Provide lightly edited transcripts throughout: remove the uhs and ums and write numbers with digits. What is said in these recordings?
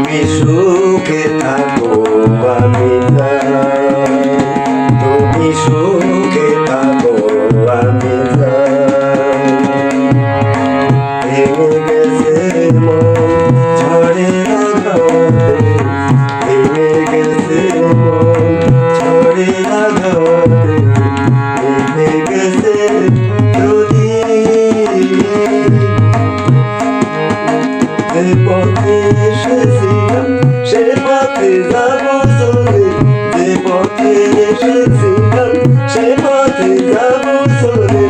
তুমি সুখে থাকো আমি চাই, তুমি সুখে থাকো আমি চাই। ভেঙে গেছে মন ঝড়ের আঘাতে, ভেঙে গেছে মন ঝড়ের আঘাতে, ভেঙে গেছে যে পথে এসেছিলাম সে পথে যাবো চলে, যে পথে এসেছিলাম সে পথে যাবো চলে,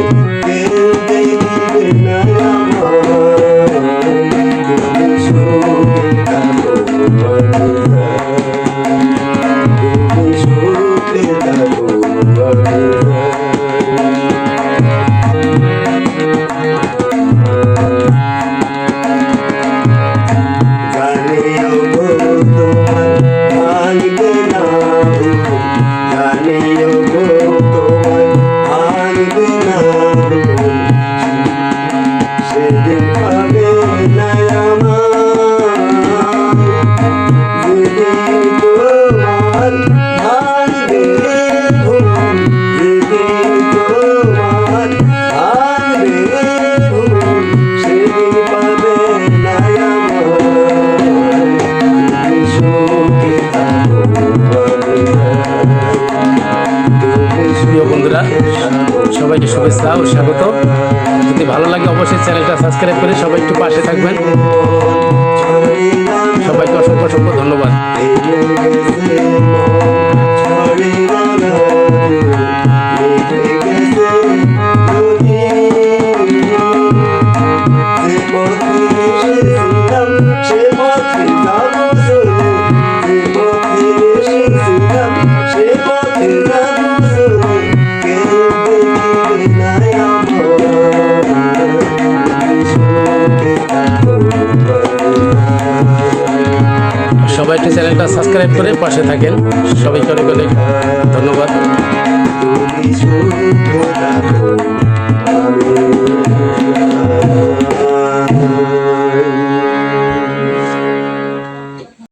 কেউ দেখবে না আমায়। তুমি সুখে থাকো আমি চাই, তুমি সুখে থাকো আমি বন্ধুরা, সবাইকে শুভেচ্ছা ও স্বাগত। যদি ভালো লাগে অবশ্যই চ্যানেলটা সাবস্ক্রাইব করে সবাই একটু পাশে থাকবেন। সবাইকে অসংখ্য অসংখ্য ধন্যবাদ। সবাই একটু চ্যানেলটা সাবস্ক্রাইব করে পাশে থাকেন। সবাইকে অনেক অনেক ধন্যবাদ।